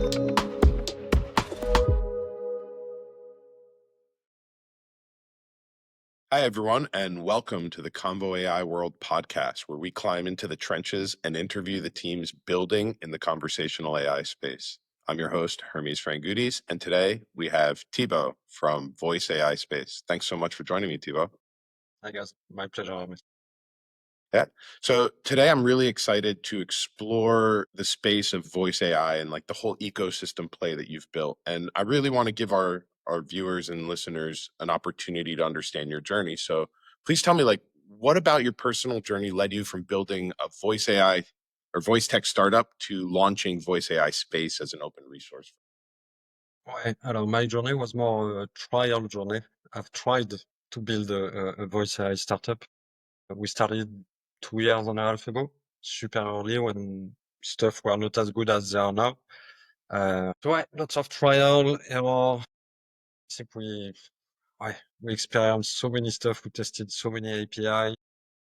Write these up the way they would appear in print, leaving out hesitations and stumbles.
Hi, everyone, and welcome to the Convo AI World podcast, where we climb into the trenches and interview the teams building in the conversational AI space. I'm your host, Hermes Frangudis, and today we have Thibault from Voice AI Space. Thanks so much for joining me, Thibault. I guess my pleasure, Hermes. Yeah. So today I'm really excited to explore the space of voice AI and like the whole ecosystem play that you've built. And I really want to give our viewers and listeners an opportunity to understand your journey. So please tell me, like, what about your personal journey led you from building a voice AI or voice tech startup to launching Voice AI Space as an open resource? My journey was more a trial journey. I've tried to build a voice AI startup. We started 2 years and a half ago, super early when stuff were not as good as they are now. Lots of trial, error. I think we experienced so many stuff. We tested so many API.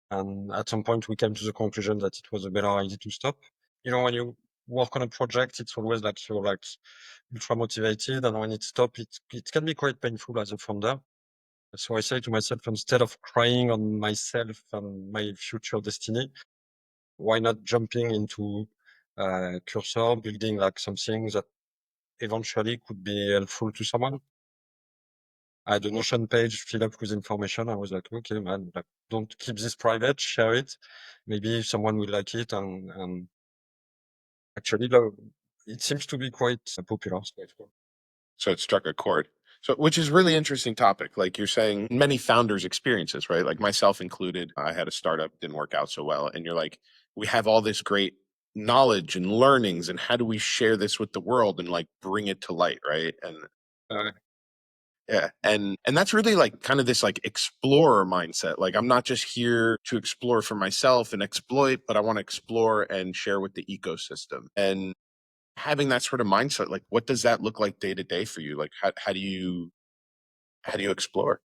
And at some point, we came to the conclusion that it was a better idea to stop. When you work on a project, it's always like you're like ultra motivated, and when it stops, it can be quite painful as a founder. So I say to myself, instead of crying on myself and my future destiny, why not jumping into Cursor, building like something that eventually could be helpful to someone. I had a Notion page filled up with information. I was like, okay, man, like, don't keep this private, share it. Maybe someone will like it. And actually, it seems to be quite popular. So it's cool. So it struck a chord. So, which is really interesting topic. Like you're saying, many founders experience this, right? Like myself included. I had a startup, didn't work out so well. And you're like, we have all this great knowledge and learnings, and how do we share this with the world and like bring it to light, right? And Uh, yeah, and that's really like kind of this like explorer mindset. Like I'm not just here to explore for myself and exploit, but I want to explore and share with the ecosystem. And having that sort of mindset, like what does that look like day to day for you? Like how do you explore?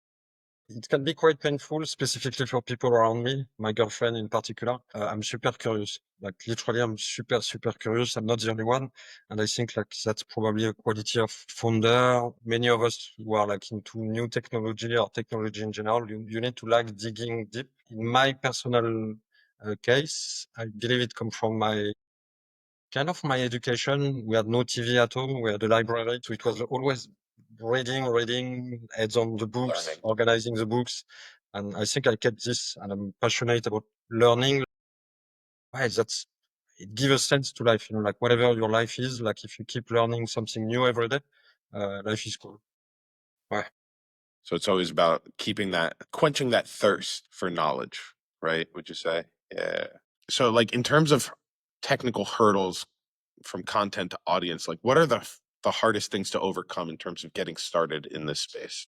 It can be quite painful, specifically for people around me, my girlfriend in particular. I'm super curious. Like literally, I'm super, super curious. I'm not the only one. And I think like that's probably a quality of founder. Many of us who are like into new technology or technology in general, you need to like digging deep. In my personal case, I believe it comes from my education. We had no TV at home. We had a library. So it was always reading, heads on the books, Learning. organizing the books. And I think I kept this, and I'm passionate about learning. It gives a sense to life, like whatever your life is, like if you keep learning something new every day, life is cool. Ouais. So it's always about keeping that, quenching that thirst for knowledge, right? Would you say? Yeah. So like in terms of technical hurdles from content to audience, like what are the hardest things to overcome in terms of getting started in this space?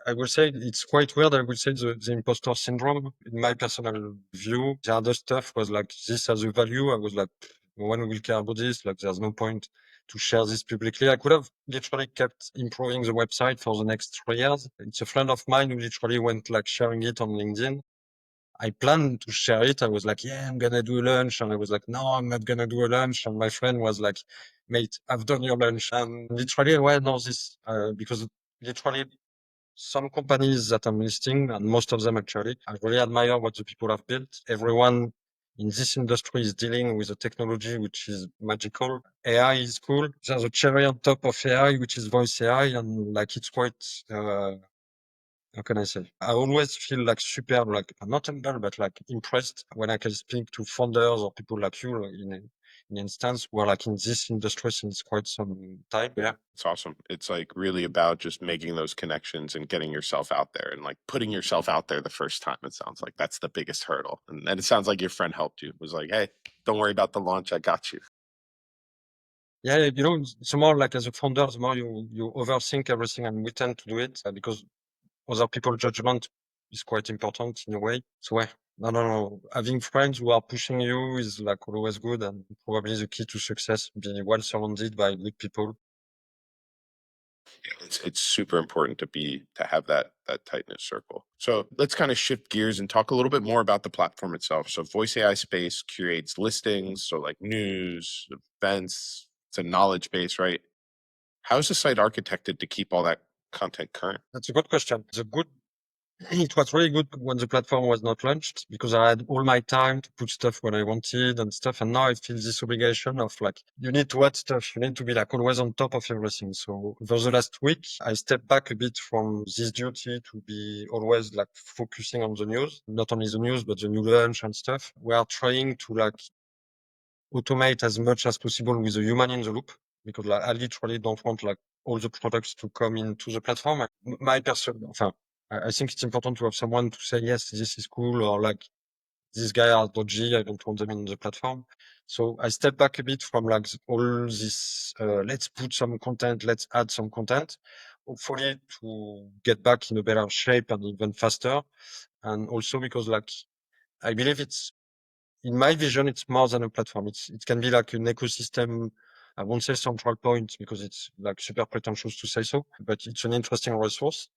I would say it's quite weird. I would say the imposter syndrome, in my personal view. The other stuff was like, this has a value. I was like, no one will care about this. Like, there's no point to share this publicly. I could have literally kept improving the website for the next 3 years. It's a friend of mine who literally went like sharing it on LinkedIn. I planned to share it. I was like, yeah, I'm going to do a lunch. And I was like, no, I'm not going to do a lunch. And my friend was like, mate, I've done your lunch. And literally, why not this? Because literally some companies that I'm listing, and most of them actually, I really admire what the people have built. Everyone in this industry is dealing with a technology which is magical. AI is cool. There's a cherry on top of AI, which is voice AI, and like it's quite, how can I say? I always feel like super, like not humble, but like impressed when I can speak to founders or people like you in instance who are like in this industry since quite some time. Yeah. It's awesome. It's like really about just making those connections and getting yourself out there and like putting yourself out there the first time. It sounds like that's the biggest hurdle. And it sounds like your friend helped you. Was like, hey, don't worry about the launch. I got you. Yeah, the more like as a founder, the more you overthink everything, and we tend to do it because other people's judgment is quite important in a way. So yeah, no. Having friends who are pushing you is like always good, and probably the key to success. Be well surrounded by good people. It's super important to have that tightness circle. So let's kind of shift gears and talk a little bit more about the platform itself. So Voice AI Space curates listings, so like news, events, It's a knowledge base, right? How is the site architected to keep all that content current? That's a good question. It was really good when the platform was not launched because I had all my time to put stuff when I wanted and stuff. And now I feel this obligation of like, you need to add stuff. You need to be like always on top of everything. So over the last week, I stepped back a bit from this duty to be always like focusing on the news, not only the news, but the new launch and stuff. We are trying to like automate as much as possible with a human in the loop because like, I literally don't want like all the products to come into the platform. My person, I think it's important to have someone to say, yes, this is cool, or like, this guy are dodgy, I don't want them in the platform. So I step back a bit from like all this, let's put some content, let's add some content, hopefully to get back in a better shape and even faster. And also because like, I believe in my vision, it's more than a platform. It can be like an ecosystem. I won't say central point because it's like super pretentious to say so, but it's an interesting resource.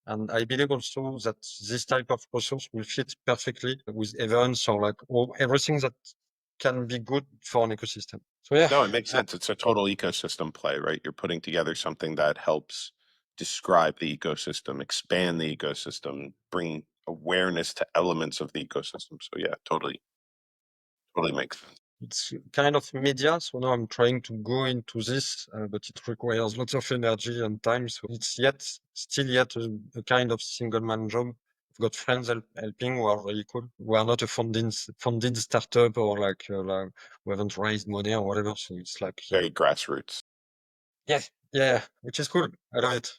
And I believe also that this type of resource will fit perfectly with events or like everything that can be good for an ecosystem. So yeah, No, it makes sense. It's a total ecosystem play, right? You're putting together something that helps describe the ecosystem, expand the ecosystem, bring awareness to elements of the ecosystem. So yeah, totally makes sense. it's kind of media. So now I'm trying to go into this, but it requires lots of energy and time. So it's still yet a kind of single man job. I've got friends helping who are really cool. We are not a funded startup or like we haven't raised money or whatever. So it's like, Very grassroots. yeah, yeah, which is cool. I love it.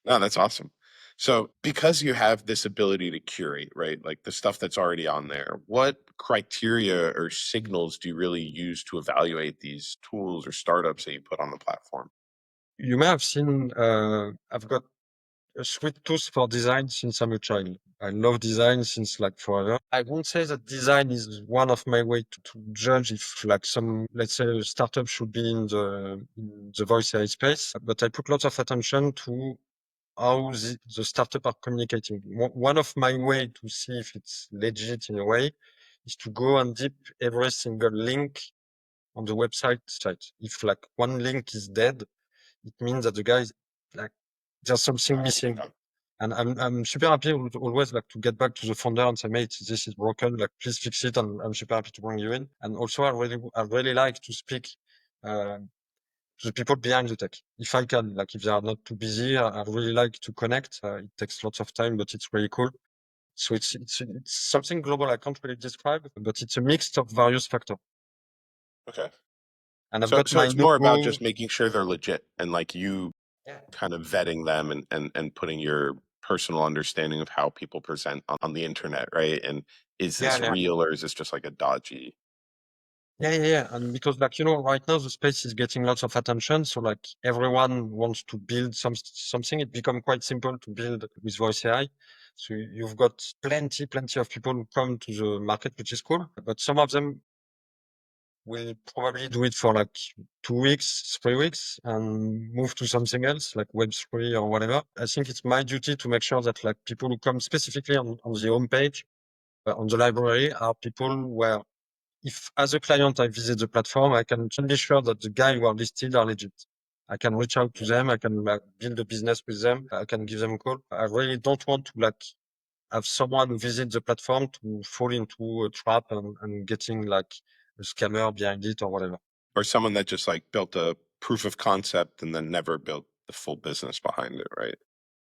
No, that's awesome. So because you have this ability to curate, right? Like the stuff that's already on there, what criteria or signals do you really use to evaluate these tools or startups that you put on the platform? You may have seen, I've got a sweet tooth for design since I'm a child. I love design since like forever. I won't say that design is one of my way to judge if like some, let's say a startup should be in the voice AI space, but I put lots of attention to how the startup are communicating. One of my way to see if it's legit in a way is to go and deep every single link on the website site. If like one link is dead, it means that the guy is like, there's something missing. And I'm super happy always like to get back to the founder and say, mate, this is broken. Like, please fix it. And I'm super happy to bring you in. And also, I really like to speak uh, to the people behind the tech, if I can. Like, if they are not too busy, I really like to connect. It takes lots of time, but it's really cool. So it's something global. I can't really describe, but it's a mix of various factors. Okay. And I've got So my it's more about logo. just making sure they're legit and like you Yeah, kind of vetting them and putting your personal understanding of how people present on the internet, right? And is yeah, this yeah. real or is this just like a dodgy? Yeah. And because like, right now the space is getting lots of attention. So like everyone wants to build something. It become quite simple to build with voice AI. So you've got plenty of people who come to the market, which is cool. But some of them will probably do it for like 2 weeks, 3 weeks and move to something else like Web3 or whatever. I think it's my duty to make sure that like people who come specifically on the homepage, on the library are people where if as a client I visit the platform, I can be sure that the guy who are listed are legit. I can reach out to them. I can like, build a business with them. I can give them a call. I really don't want to like have someone who visits the platform to fall into a trap and getting like a scammer behind it or whatever. Or someone that just like built a proof of concept and then never built the full business behind it, right?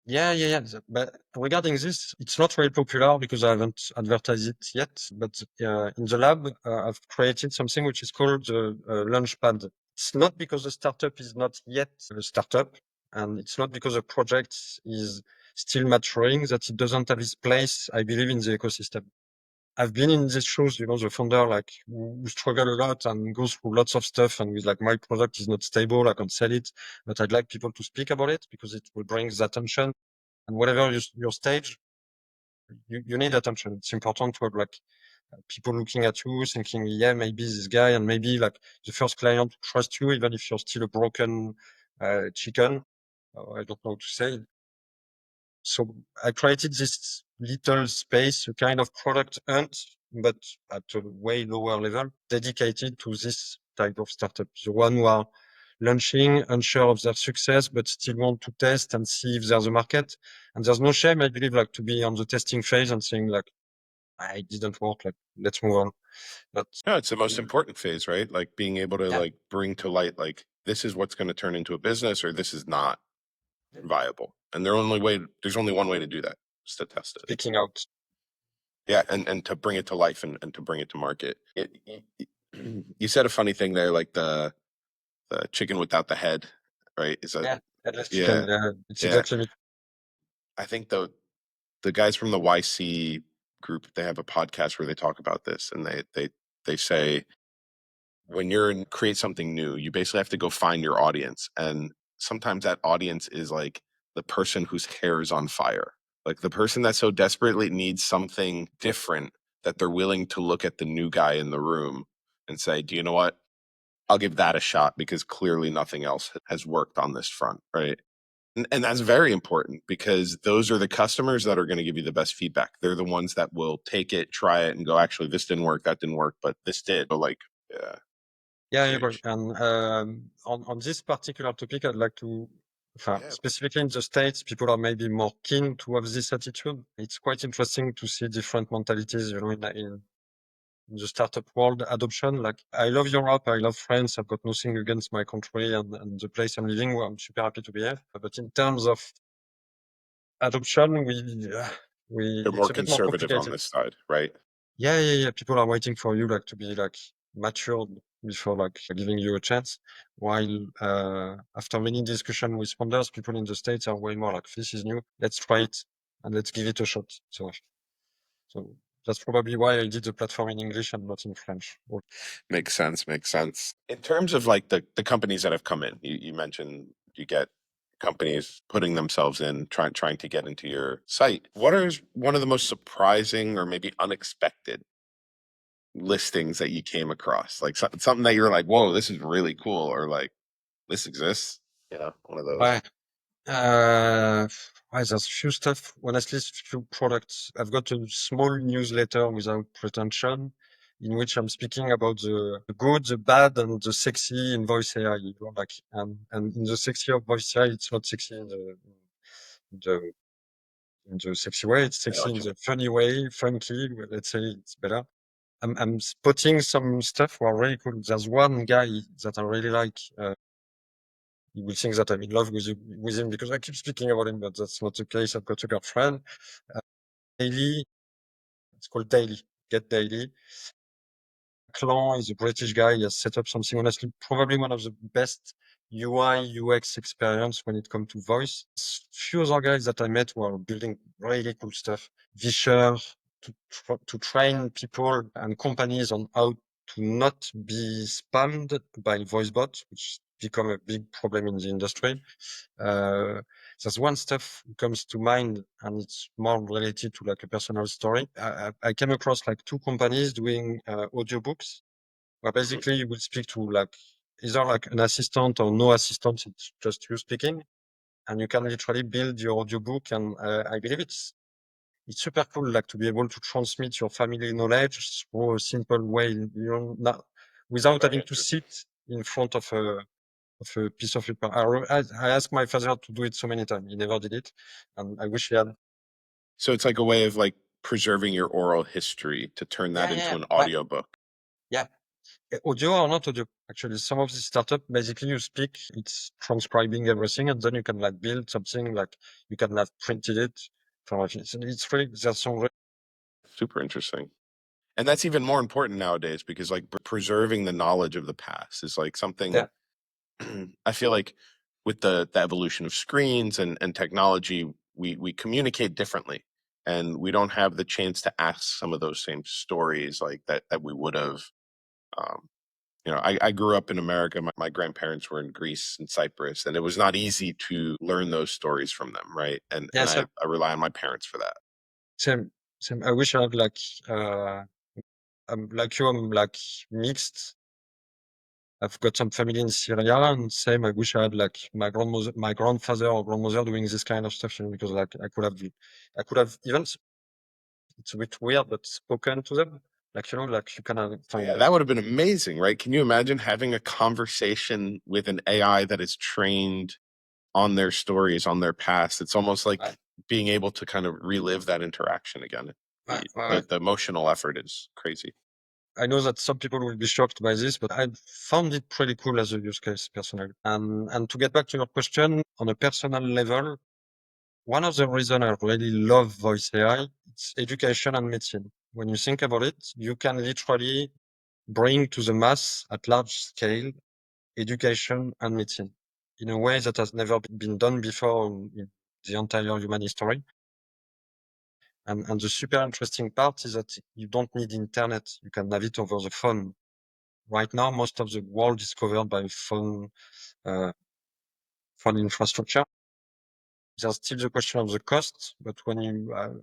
Yeah. But regarding this, it's not very popular because I haven't advertised it yet. But in the lab, I've created something which is called the Launchpad. It's not because the startup is not yet a startup, and it's not because the project is still maturing that it doesn't have its place, I believe, in the ecosystem. I've been in these shows, the founder like who struggle a lot and goes through lots of stuff and with like my product is not stable, I can't sell it, but I'd like people to speak about it because it will bring the attention. And whatever your stage, you need attention. It's important to have like people looking at you, thinking, yeah, maybe this guy, and maybe like the first client to trust you, even if you're still a broken chicken. I don't know what to say. So I created this little space, a kind of product hunt, but at a way lower level, dedicated to this type of startup. The one who are launching, unsure of their success, but still want to test and see if there's a market. And there's no shame, I believe, like to be on the testing phase and saying like, it didn't work, like let's move on. But No, it's the most important phase, right? Like being able to yeah, like bring to light, like this is what's going to turn into a business or this is not viable. And there's only one way to do that, is to test it. speaking out. Yeah. And to bring it to life and to bring it to market. You said a funny thing there, like the chicken without the head, right? Is that, Yeah, headless chicken. yeah, Yeah, it's yeah. exactly me. I think the guys from the YC group, they have a podcast where they talk about this, and they say when you're in create something new, you basically have to go find your audience, and sometimes that audience is like the person whose hair is on fire, like the person that so desperately needs something different that they're willing to look at the new guy in the room and say, do you know what? I'll give that a shot because clearly nothing else has worked on this front, right? And that's very important because those are the customers that are going to give you the best feedback. They're the ones that will take it, try it, and go, actually, this didn't work, that didn't work, but this did. So like, yeah, Yeah, I agree. huge. And on this particular topic, I'd like to, Yeah, specifically in the States, people are maybe more keen to have this attitude. It's quite interesting to see different mentalities, in the startup world adoption. Like, I love Europe, I love France, I've got nothing against my country and the place I'm living, where I'm super happy to be here. But in terms of adoption, they're more it's a bit more conservative on complicated. this side, right? Yeah. People are waiting for you like to be like matured before like giving you a chance. While after many discussion with founders, people in the States are way more like, this is new, let's try it and let's give it a shot. So that's probably why I did the platform in English and not in French. Makes sense, makes sense. In terms of like the companies that have come in, you mentioned you get companies putting themselves in, trying to get into your site. What is one of the most surprising or maybe unexpected listings that you came across, like something that you're like, whoa, this is really cool, or like this exists, one of those. Right. Uh, there's few stuff, honestly, few products. I've got a small newsletter without pretension in which I'm speaking about the good, the bad, and the sexy in voice AI. Like, and in the sexy of voice AI, it's not sexy the, in the sexy way. It's I know sexy what in you mean. the funny way, funky. Let's say it's better. I'm spotting some stuff who are really cool. There's one guy that I really like. You will think that I'm in love with him because I keep speaking about him, but that's not the case. I've got a girlfriend. Daily, it's called Daily. Get Daily. Clan is a British guy. He has set up something, honestly, probably one of the best UI, UX experience when it comes to voice. Few other guys that I met who are building really cool stuff. Visher, to train people and companies on how to not be spammed by voice bots, which become a big problem in the industry. There's one stuff comes to mind, and it's more related to like a personal story. I came across like two companies doing audiobooks, where basically you will speak to like either like an assistant or no assistant. It's just you speaking, and you can literally build your audiobook. And I believe it's super cool, like to be able to transmit your family knowledge through a simple way, not, without Very having to interesting. sit in front of a piece of paper. I asked my father to do it so many times. He never did it. And I wish he had. So it's like a way of like preserving your oral history to turn that into an Right. audiobook. Yeah. Audio or not audio. Actually, some of the startup, basically you speak, it's transcribing everything, and then you can like build something like you can have printed it from it's really, there's some Super interesting. And that's even more important nowadays because like preserving the knowledge of the past is like something yeah. I feel like with the evolution of screens and technology, we communicate differently, and we don't have the chance to ask some of those same stories like that we would have. Um, I grew up in America. My grandparents were in Greece and Cyprus, and it was not easy to learn those stories from them, right? And Yes, I rely on my parents for that. same, same. I wish I had like you, I'm like mixed. I've got some family in Syria, and same. I wish I had like my grandfather or grandmother doing this kind of stuff, because like I could have even. It's a bit weird, but spoken to them. Like, like you can Oh, find yeah, that would have been amazing, right? Can you imagine having a conversation with an AI that is trained on their stories, on their past? It's almost like right, being able to kind of relive that interaction again. right, right. The emotional effort is crazy. I know that some people will be shocked by this, but I found it pretty cool as a use case personally. And to get back to your question, on a personal level, one of the reasons I really love voice AI, it's education and medicine. When you think about it, you can literally bring to the mass at large scale education and medicine in a way that has never been done before in the entire human history. And the super interesting part is that you don't need internet. You can have it over the phone. Right now, most of the world is covered by uh, phone infrastructure. There's still the question of the cost, but when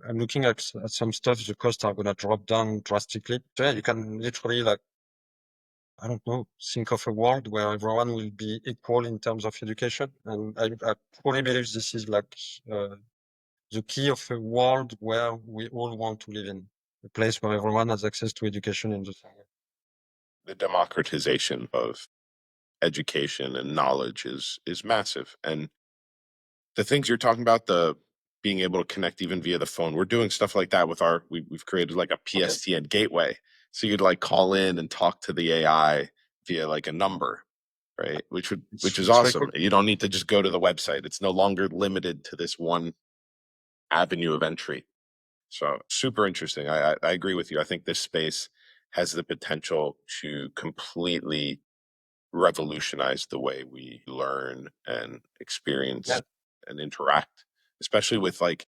I'm looking at some stuff, the costs are going to drop down drastically. So yeah, you can literally like, I don't know, think of a world where everyone will be equal in terms of education. And I fully believe this is like, the key of a world where we all want to live in, a place where everyone has access to education in the same way. The democratization of education and knowledge is massive. And the things you're talking about, the being able to connect even via the phone, we're doing stuff like that with we've created like a Okay. PSTN gateway. So you'd like call in and talk to the AI via like a number, right? Which is It's very cool. awesome. You don't need to just go to the website. It's no longer limited to this one avenue of entry. So super interesting. I agree with you. I think this space has the potential to completely revolutionize the way we learn and Yeah. experience and interact, especially with like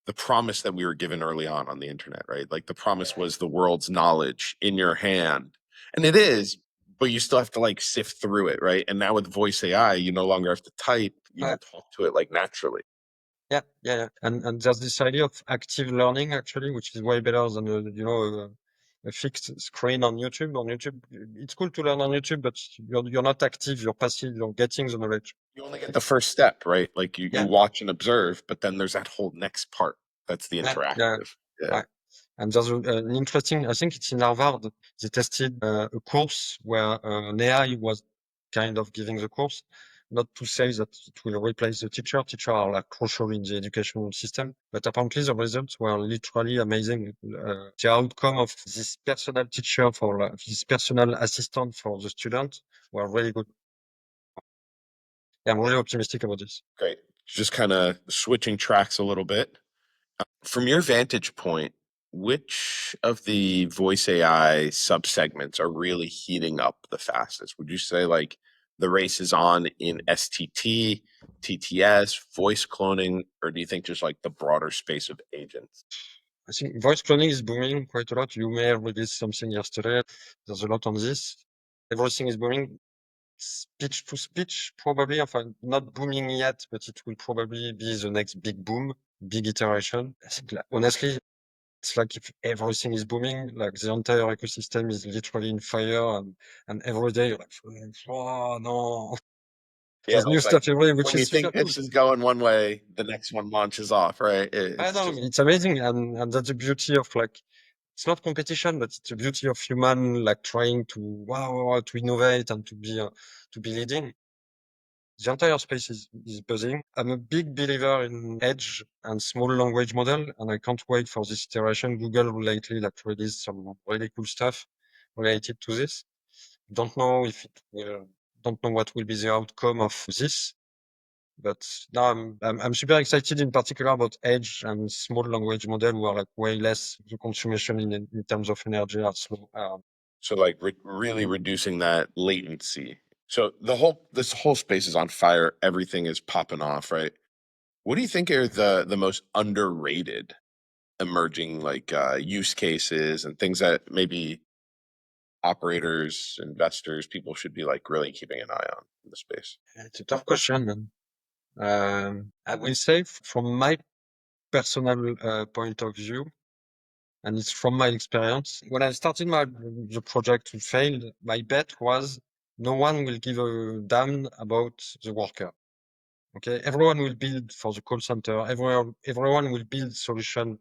the promise that we were given early on the internet, right? Like the promise was the world's knowledge in your hand. And it is, but you still have to like sift through it, right? And now with voice AI, you no longer have to type, you Uh, can talk to it like naturally. yeah. And there's this idea of active learning actually, which is way better than a fixed screen on YouTube. On YouTube, it's cool to learn on YouTube, but you're not active. You're passive. You're getting the knowledge. You only get the first step, right? Like you Yeah. watch and observe, but then there's that whole next part. That's the Yeah. interactive. Yeah. Right. And there's an interesting, I think it's in Harvard, they tested a course where an AI was kind of giving the course, not to say that it will replace the teacher. Teachers are like crucial in the educational system, but apparently the results were literally amazing. The outcome of this personal teacher for this personal assistant for the student were really good. Yeah, I'm really optimistic about this. Great. Just kind of switching tracks a little bit. From your vantage point, which of the voice AI subsegments are really heating up the fastest? Would you say like the race is on in STT, TTS, voice cloning, or do you think just like the broader space of agents? I think voice cloning is booming quite a lot. You may have released something yesterday. There's a lot on this. Everything is booming. Speech to speech, probably. Enfin, not booming yet, but it will probably be the next big boom, big iteration. I think, like, honestly, it's like if everything is booming, like the entire ecosystem is literally in fire, and every day you're like, oh no, Yeah, there's new it's like stuff every day, which when you is super think cool. this is going one way, the next one launches off, right? I It's know, just it's amazing, and that's the beauty of like, it's not competition, but it's the beauty of human like trying to to innovate and to be leading. The entire space is buzzing. I'm a big believer in edge and small language model, and I can't wait for this iteration. Google lately like released some really cool stuff related to this. Don't know if it will, don't know what will be the outcome of this, but now I'm super excited in particular about edge and small language model who are like way less the consumption in terms of energy are slow. so like really reducing that latency. So this whole space is on fire. Everything is popping off, right? What do you think are the most underrated emerging like use cases and things that maybe operators, investors, people should be like really keeping an eye on in the space? It's a tough question, man. I will say from my personal point of view, and it's from my experience. When I started the project to fail, my bet was no one will give a damn about the worker. Okay, everyone will build for the call center. Everyone will build solution.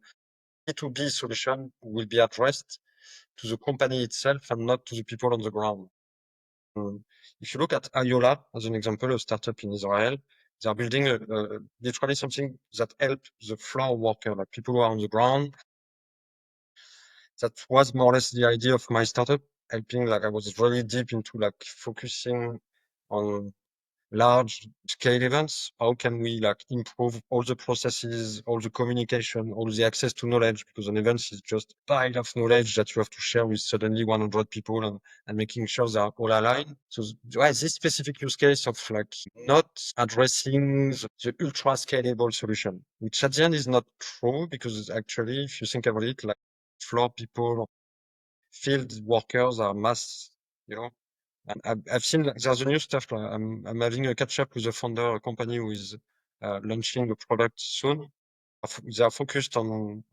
B2B solution will be addressed. to the company itself and not to the people on the ground. If you look at Ayola as an example, a startup in Israel, they are building literally something that helps the floor worker, like people who are on the ground. That was more or less the idea of my startup, helping, like I was really deep into like focusing on large scale events. How can we like improve all the processes, all the communication, all the access to knowledge? Because an event is just a pile of knowledge that you have to share with suddenly 100 people and making sure they are all aligned. So this specific use case of like not addressing the ultra scalable solution, which at the end is not true, because actually, if you think about it, like floor people, field workers are mass, you know, and I've seen like, there's a new stuff. I'm having a catch up with the founder, a company who is launching a product soon. They are focused on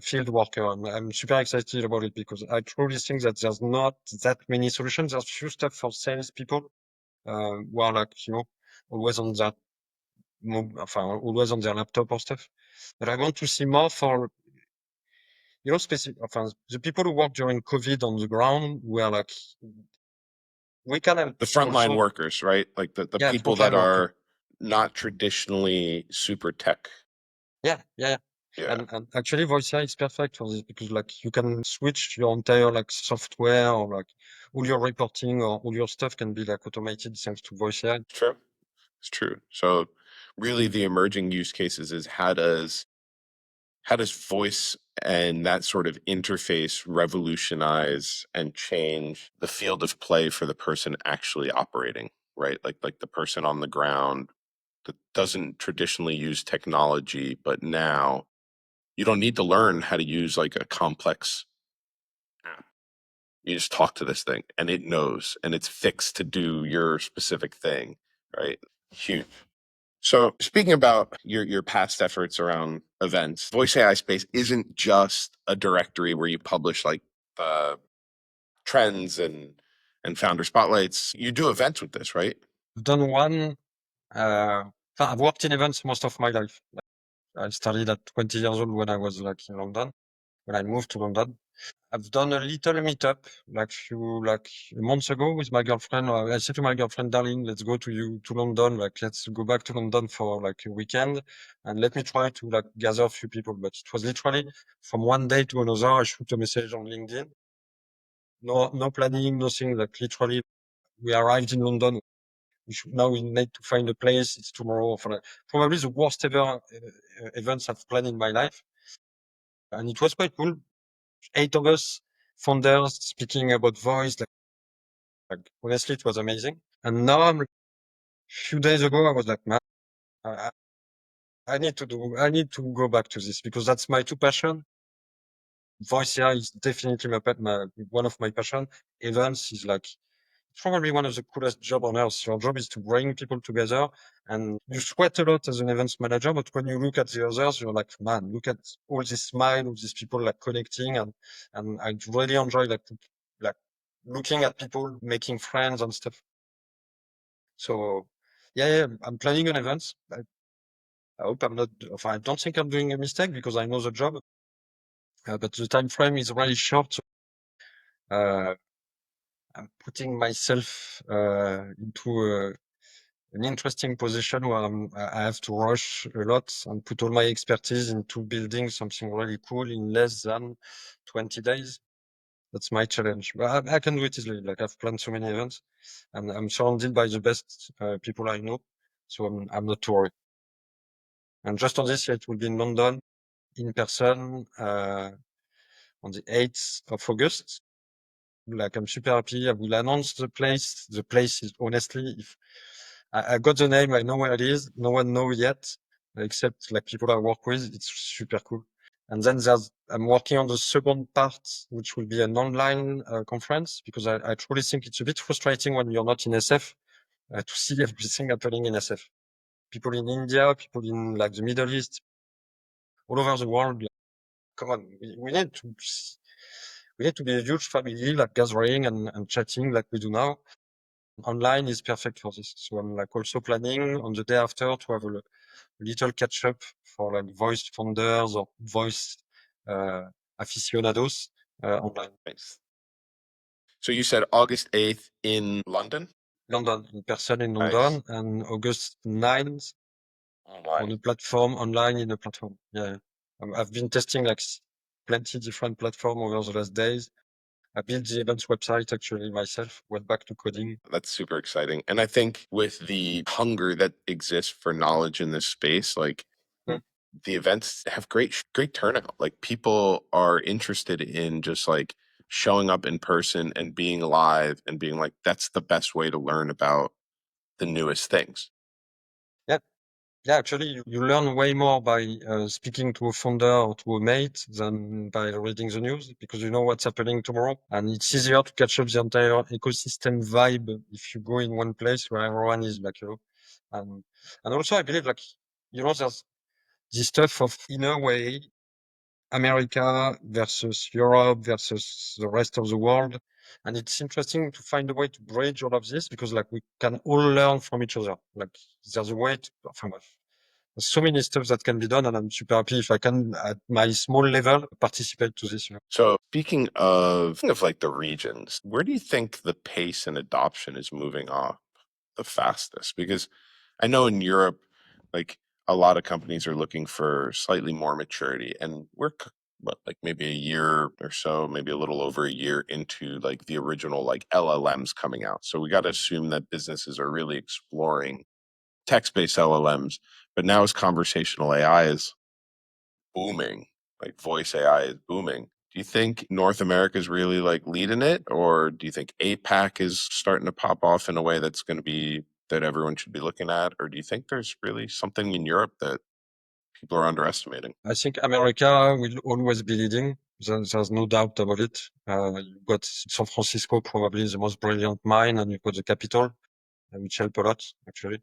field worker, and I'm super excited about it because I truly think that there's not that many solutions. There's few stuff for sales people who are like, you know, always on that, always on their laptop or stuff. But I want to see more for, you know, specific, the people who work during COVID on the ground were like, we can help The frontline also, workers, right? Like the yeah, people that frontline worker. are not traditionally super tech. Yeah. Yeah. And actually voice AI is perfect for this because like you can switch your entire like software, or like all your reporting or all your stuff can be like automated thanks to voice AI. It's true. It's true. So really the emerging use cases is how does voice and that sort of interface revolutionize and change the field of play for the person actually operating, right? Like the person on the ground that doesn't traditionally use technology, but now you don't need to learn how to use like a complex app. You just talk to this thing and it knows and it's fixed to do your specific thing, right? Huge. So speaking about your past efforts around events, Voice AI Space isn't just a directory where you publish like trends and founder spotlights. You do events with this, right? I've done one, I've worked in events most of my life. I started at 20 years old when I was like in London, when I moved to London. I've done a little meetup like months ago with my girlfriend. I said to my girlfriend, darling, let's go to London. Like, let's go back to London for like a weekend and let me try to like gather a few people. But it was literally from one day to another. I shoot a message on LinkedIn. No planning, nothing. Like literally, we arrived in London. Now we need to find a place. It's tomorrow for like, probably the worst ever events I've planned in my life. And it was quite cool. 8 of us founders speaking about voice. Like honestly, it was amazing. And now a few days ago, I was like, man, I, I I need to go back to this because that's my two passion. Voice AI is definitely one of my passion. Events is like probably one of the coolest job on earth. Your job is to bring people together, and you sweat a lot as an events manager. But when you look at the others, you're like, man, look at all this smile, all these people like connecting, and I really enjoy like looking at people making friends and stuff. So yeah, I'm planning an event. I hope I'm not, I don't think I'm doing a mistake because I know the job, but the time frame is really short. So, I'm putting myself into an interesting position where I have to rush a lot and put all my expertise into building something really cool in less than 20 days. That's my challenge. But I can do it easily. Like I've planned so many events, and I'm surrounded by the best people I know, so I'm not too worried. And just on this, it will be in London in person on the 8th of August. Like I'm super happy. I will announce the place. The place is honestly, if I got the name, I know where it is. No one knows yet, except like people I work with. It's super cool. And then I'm working on the second part, which will be an online conference, because I truly think it's a bit frustrating when you're not in SF to see everything happening in SF. People in India, people in like the Middle East, all over the world. Like, come on, we need to be a huge family, like gathering and chatting like we do now. Online is perfect for this. So I'm like also planning on the day after to have a little catch up for like voice founders or voice aficionados online. Nice. So you said August 8th in London? London, in person in Nice. London, and August 9th on Online. a platform, online in a platform. Yeah. I've been testing like plenty different platform over the last days. I built the events website actually myself, went back to coding. That's super exciting. And I think with the hunger that exists for knowledge in this space, like Mm. the events have great turnout. Like people are interested in just like showing up in person and being live and being like, that's the best way to learn about the newest things. Yeah. Yeah, actually, you learn way more by speaking to a founder or to a mate than by reading the news because you know what's happening tomorrow. And it's easier to catch up the entire ecosystem vibe if you go in one place where everyone is like, and also I believe like, there's this stuff of, in a way, America versus Europe versus the rest of the world. And it's interesting to find a way to bridge all of this because like we can all learn from each other. Like there's a way to, there's so many stuff that can be done, and I'm super happy if I can, at my small level, participate to this. So speaking of like the regions, where do you think the pace and adoption is moving off the fastest? Because I know in Europe, like a lot of companies are looking for slightly more maturity, and we're what, like maybe a year or so, maybe a little over a year into like the original like LLMs coming out. So we got to assume that businesses are really exploring text-based LLMs. But now as conversational AI is booming, like voice AI is booming. Do you think North America is really like leading it, or do you think APAC is starting to pop off in a way that's going to be that everyone should be looking at, or do you think there's really something in Europe that people are underestimating? I think America will always be leading. There's no doubt about it. You've got San Francisco, probably the most brilliant mind, and you've got the capital, which help a lot, actually.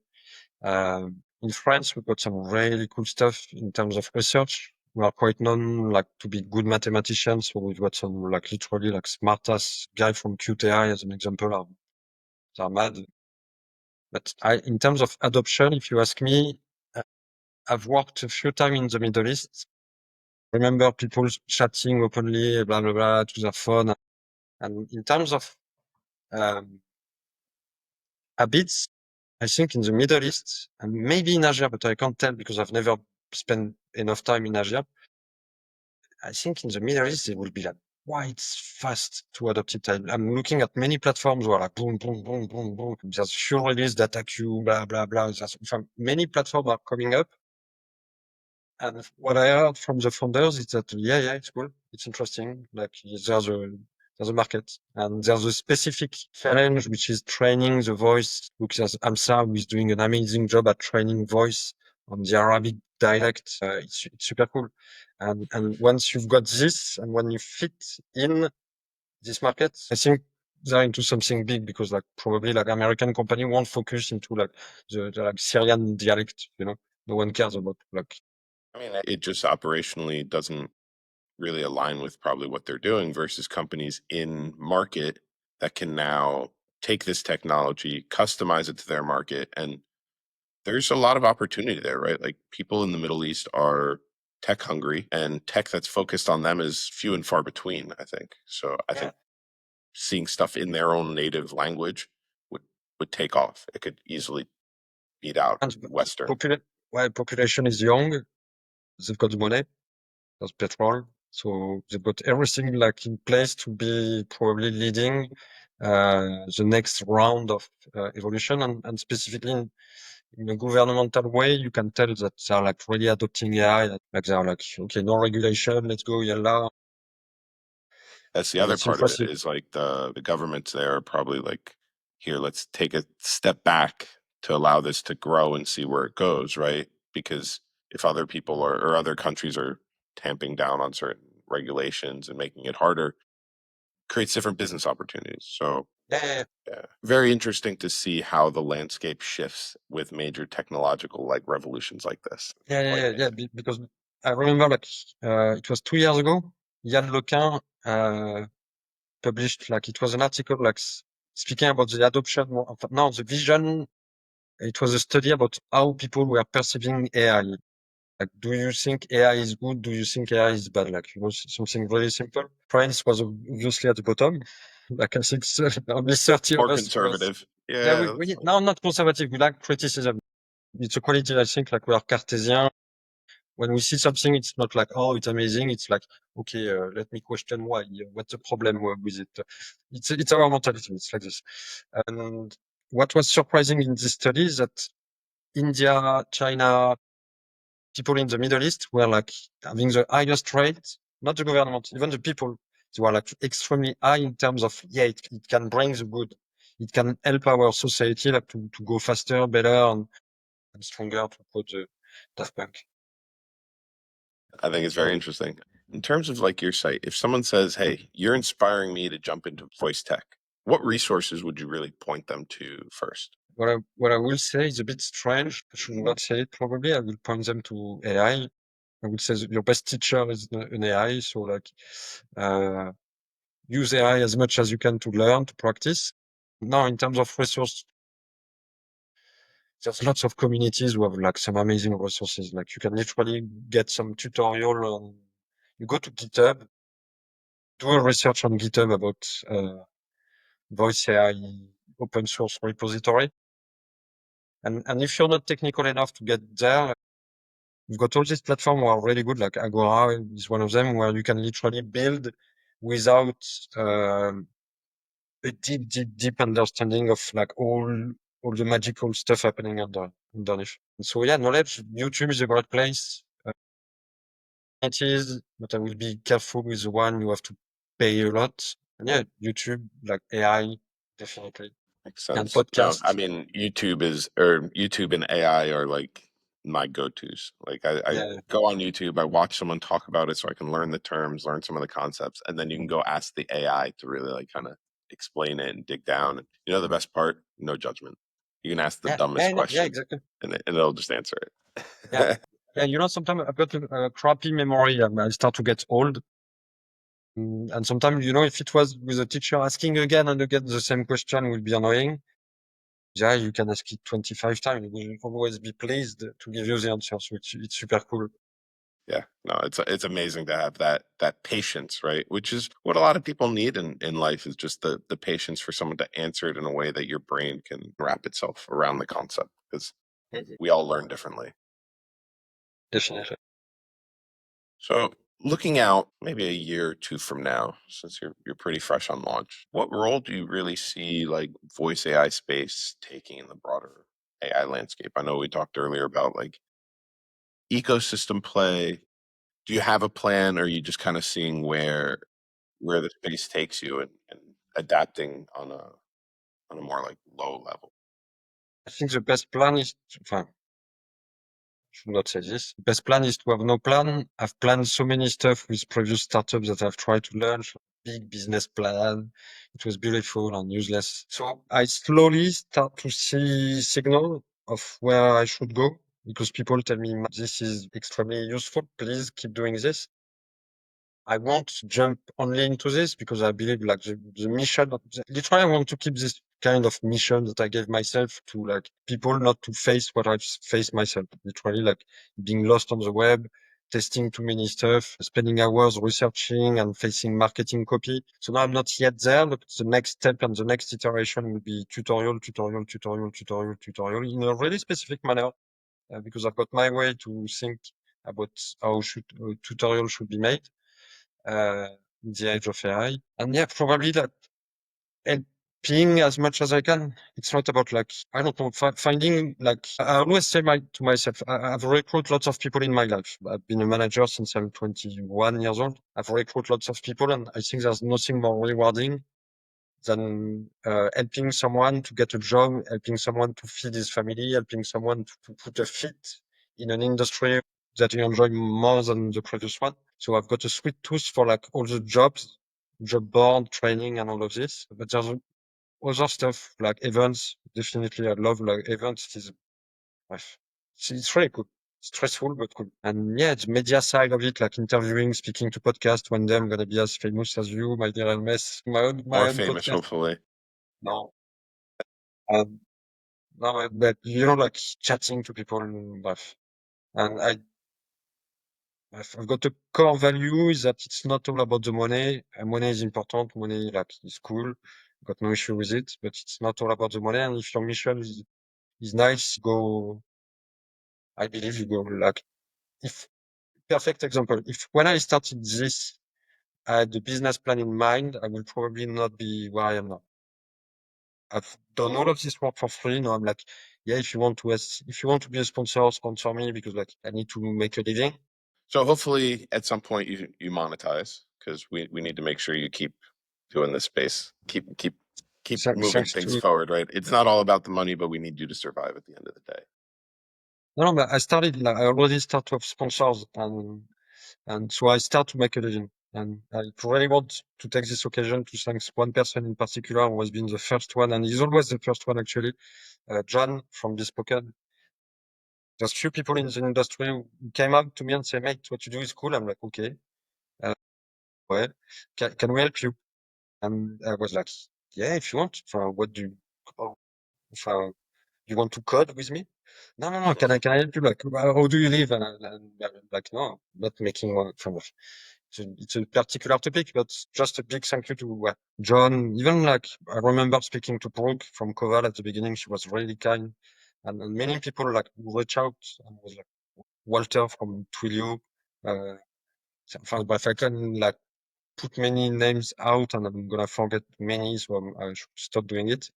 In France, we've got some really cool stuff in terms of research. We are quite known like to be good mathematicians. So we've got some like literally like smartest guy from QTI as an example are mad. But in terms of adoption, if you ask me, uh, I've worked a few times in the Middle East. Remember people chatting openly, blah, blah, blah, to their phone. And in terms of, habits, I think in the Middle East and maybe in Asia, but I can't tell because I've never spent enough time in Asia. I think in the Middle East, it will be like quite fast to adopt it. I'm looking at many platforms where like boom, boom, boom, boom, boom. There's few release data queue, blah, blah, blah. Many platforms are coming up. And what I heard from the founders is that, yeah, it's cool. It's interesting. Like there's a market and there's a specific challenge, which is training the voice, because Amsa who is doing an amazing job at training voice on the Arabic dialect. It's super cool. And once you've got this and when you fit in this market, I think they're into something big because like probably like American company won't focus into like the like Syrian dialect, no one cares about like. I mean, it just operationally doesn't really align with probably what they're doing versus companies in market that can now take this technology, customize it to their market, and there's a lot of opportunity there, right? Like people in the Middle East are tech hungry and tech that's focused on them is few and far between, I think. So I think seeing stuff in their own native language would would take off. It could easily beat out And Western. while population is young, they've got the money, there's petrol, so they've got everything like in place to be probably leading the next round of evolution, and specifically in a governmental way, you can tell that they're like really adopting AI. Like they're like, okay, no regulation, let's go, yalla, That's the and other it's part of it impressive. is like the governments there are probably like, here, let's take a step back to allow this to grow and see where it goes, right? Because if other people or other countries are tamping down on certain regulations and making it harder, creates different business opportunities. So Yeah, yeah, very interesting to see how the landscape shifts with major technological like revolutions like this. because I remember like it was 2 years ago, Yann Lequin published like it was an article like speaking about the adoption of no the vision. It was a study about how people were perceiving AI, Like, do you think AI is good? Do you think AI is bad? Like, something really simple. France was obviously at the bottom. Like, I think only 30 of More us was. conservative. Yeah, Yeah, we now not conservative. We like criticism. It's a quality, I think, like we are Cartesian. When we see something, it's not like, oh, it's amazing. It's like, okay, let me question why. What's the problem with it? It's our mentality. It's like this. And what was surprising in this study is that India, China, people in the Middle East were like having the highest rate, not the government, even the people. They were like extremely high in terms of, yeah, it can bring the good. It can help our society like to go faster, better, and stronger, to quote the Daft Punk. I think it's very interesting. In terms of like your site, if someone says, "Hey, you're inspiring me to jump into voice tech," what resources would you really point them to first? What I will say is a bit strange. I should not say it probably. I will point them to AI. I would say that your best teacher is an AI. So like, use AI as much as you can to learn, to practice. Now, in terms of resource, there's lots of communities who have like some amazing resources. Like you can literally get some tutorial on, you go to GitHub, do a research on GitHub about, voice AI open source repository. And if you're not technical enough to get there, you've got all these platforms who are really good, like Agora is one of them, where you can literally build without, a deep understanding of like all the magical stuff happening underneath. So yeah, knowledge, YouTube is a great place. It is, but I will be careful with the one you have to pay a lot. And yeah, YouTube, like AI, definitely. Makes And sense. No, I podcast. mean YouTube and AI are like my go-tos. Like I Yeah. go on YouTube, I watch someone talk about it so I can learn the terms, learn some of the concepts, and then you can go ask the AI to really like kind of explain it and dig down. And you know the best part? No judgment. You can ask the Yeah. Yeah. dumbest Yeah, question exactly. and it'll just answer Yeah. it. Yeah. Sometimes I've got a crappy memory. I start to get old. And sometimes, if it was with a teacher asking again and again the same question will be annoying. Yeah, you can ask it 25 times. It will always be pleased to give you the answers, which it's super cool. Yeah, no, it's amazing to have that patience, right? Which is what a lot of people need in life is just the patience for someone to answer it in a way that your brain can wrap itself around the concept because Mhm. we all learn differently. Definitely. So looking out maybe a year or two from now, since you're pretty fresh on launch, what role do you really see like voice AI space taking in the broader AI landscape? I know we talked earlier about like ecosystem play. Do you have a plan or are you just kind of seeing where the space takes you and adapting on a more like low level? I think the best plan is should not say this. Best plan is to have no plan. I've planned so many stuff with previous startups that I've tried to launch. Big business plan. It was beautiful and useless. So I slowly start to see signal of where I should go because people tell me this is extremely useful. Please keep doing this. I won't jump only into this because I believe like the mission, literally I want to keep this kind of mission that I gave myself to like people not to face what I've faced myself. Literally like being lost on the web, testing too many stuff, spending hours researching and facing marketing copy. So now I'm not yet there, but the next step and the next iteration will be tutorial in a really specific manner because I've got my way to think about how tutorial should be made in the age of AI. And yeah, probably that helping as much as I can. It's not about like, I don't know, finding like, I always say to myself, I've recruited lots of people in my life. I've been a manager since I'm 21 years old. I've recruited lots of people and I think there's nothing more rewarding than helping someone to get a job, helping someone to feed his family, helping someone to put a feet in an industry that you enjoy more than the previous one. So I've got a sweet tooth for like all the jobs, job board, training and all of this. But there's other stuff like events. Definitely I love like events. It's really cool. Stressful, but cool. And yeah, the media side of it, like interviewing, speaking to podcasts. One day I'm going to be as famous as you, my dear Hermes, my More own famous, podcast. hopefully. No, um, no, but like chatting to people and stuff. And I've got a core value is that it's not all about the money. Money is important. Money like is cool. Got no issue with it, but it's not all about the money. And if your mission is nice, go. I believe you go like if perfect example. If when I started this, I had the business plan in mind, I will probably not be where I am now. I've done all of this work for free. Now I'm like, yeah, if you want to be a sponsor, sponsor me because like I need to make a living. So hopefully at some point you monetize, because we need to make sure you keep doing this space, keep moving Thanks things to forward, right? It's not all about the money, but we need you to survive at the end of the day. no, but I started like I already start to have sponsors and so I start to make a living. And I really want to take this occasion to thank one person in particular who has been the first one, and he's always the first one actually, John from Bespoken. There's few people in the industry who came up to me and say, "Mate, what you do is cool." I'm like, "Okay, uh, well, can we help you?" And I was like, "Yeah, if you want. For what do you, oh, for, you want to code with me?" No, no, no. Can I help you? Like, how do you live? And I'm like, no, not making one from. It's a particular topic, but just a big thank you to John. Even like I remember speaking to Brooke from Koval at the beginning. She was really kind, and many people like reach out and was like Walter from Twilio. Uh, but if I can like put many names out, and I'm gonna forget many, so I should stop doing it.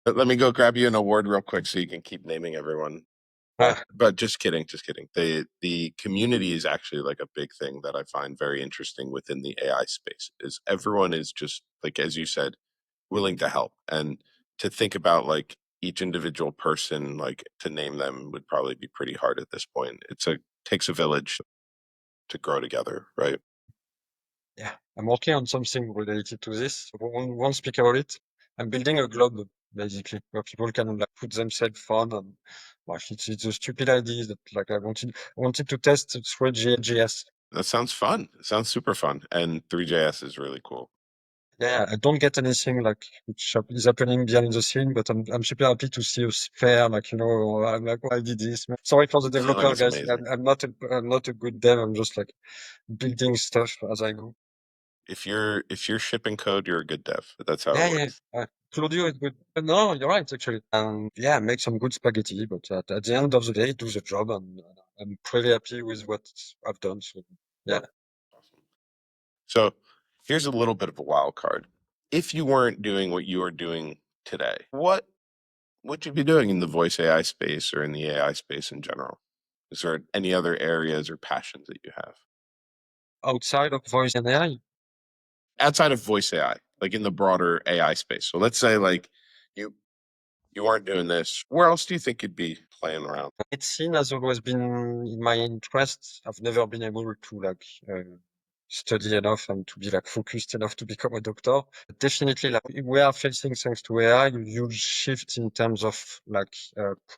But let me go grab you an award real quick so you can keep naming everyone. But just kidding, just kidding. The community is actually like a big thing that I find very interesting within the AI space. Is everyone is just like, as you said, willing to help, and to think about like each individual person, like to name them would probably be pretty hard at this point. Takes a village to grow together, right? Yeah, I'm working on something related to this. One speak about it. I'm building a globe basically where people can like put themselves on and like it's a stupid idea that like I wanted to test through GS. That sounds fun. It sounds super fun, and 3JS is really cool. Yeah, I don't get anything like which is happening behind the scene, but I'm super happy to see us fair. Like I'm like, oh, I did this. Sorry for the The feeling developer is guys. amazing. I'm not a good dev. I'm just like building stuff as I go. If you're shipping code, you're a good dev. That's how it Yeah, yeah. works. Claudio is good. No, you're right, actually. And yeah, make some good spaghetti, but at the end of the day, do the job, and I'm pretty happy with what I've done. So yeah, Awesome. So here's a little bit of a wild card. If you weren't doing what you are doing today, what would you be doing in the voice AI space or in the AI space in general? Is there any other areas or passions that you have outside of voice and AI, outside of voice AI, like in the broader AI space? So let's say like you you aren't doing this. Where else do you think you'd be playing around? medicine has always been in my interest. I've never been able to like study enough and to be like focused enough to become a doctor. Definitely, like we are facing thanks to AI, a huge shift in terms of like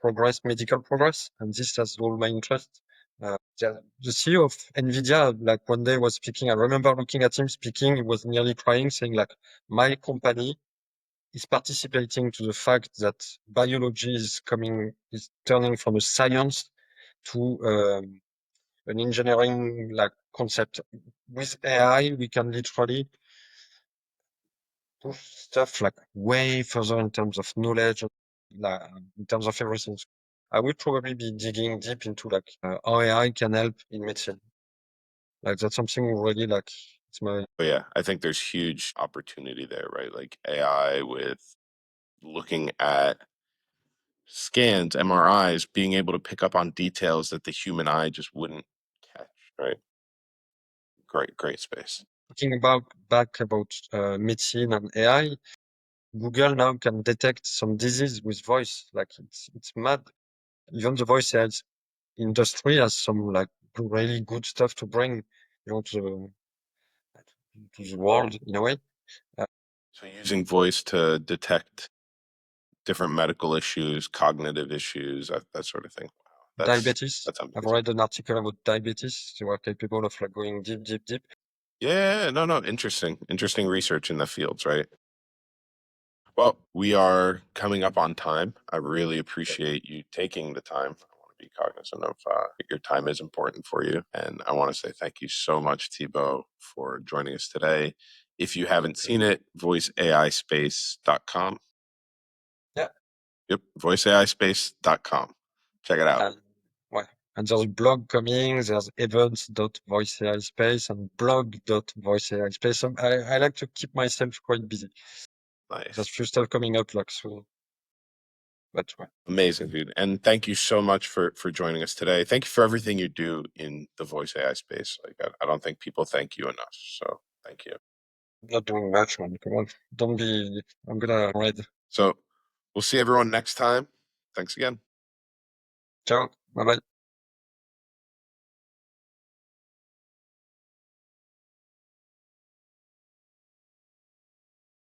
progress, medical progress, and this has all my interest. The CEO of NVIDIA, like one day was speaking. I remember looking at him speaking. He was nearly crying, saying like, "My company is participating to the fact that biology is turning from a science to an engineering like concept. With AI, we can literally push stuff like way further in terms of knowledge, like in terms of everything. I would probably be digging deep into like how AI can help in medicine. Like that's something really like it's my But yeah, I think there's huge opportunity there, right? Like AI with looking at scans, MRIs, being able to pick up on details that the human eye just wouldn't catch, right? Great space. thinking about back about medicine and AI. Google now can detect some disease with voice. Like it's mad. Even the voice ads industry has some like really good stuff to bring, to the world in a way. Uh, So using voice to detect different medical issues, cognitive issues, that sort of thing. Wow, Diabetes. that's I've amazing. read an article about diabetes. They were capable of like going deep, deep, deep. Yeah, no, no, interesting research in the fields, right? Well, we are coming up on time. I really appreciate you taking the time. be cognizant of your time is important for you. And I want to say thank you so much, Thibault, for joining us today. If you haven't seen it, voiceaispace.com. Yeah. Yep, voiceaispace.com. Check it out. And, well, and there's blog coming, there's events.voiceaispace and blog.voiceaispace. So I like to keep myself quite busy. Nice. There's few stuff coming up like soon. But well. Amazing, dude. And thank you so much for joining us today. Thank you for everything you do in the voice AI space. Like I don't think people thank you enough. So thank you. I'm not doing much, man. Come on. Don't be, I'm gonna read. So we'll see everyone next time. Thanks again. Ciao. Bye bye.